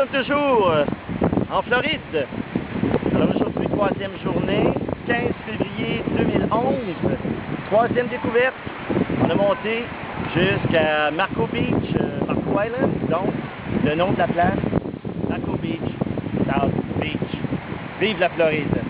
sommes toujours en Floride. Alors aujourd'hui, troisième journée, 15 février 2011. Troisième découverte. On a monté jusqu'à Marco Beach, Marco Island, donc le nom de la place, Marco Beach, South Beach. Vive la Floride!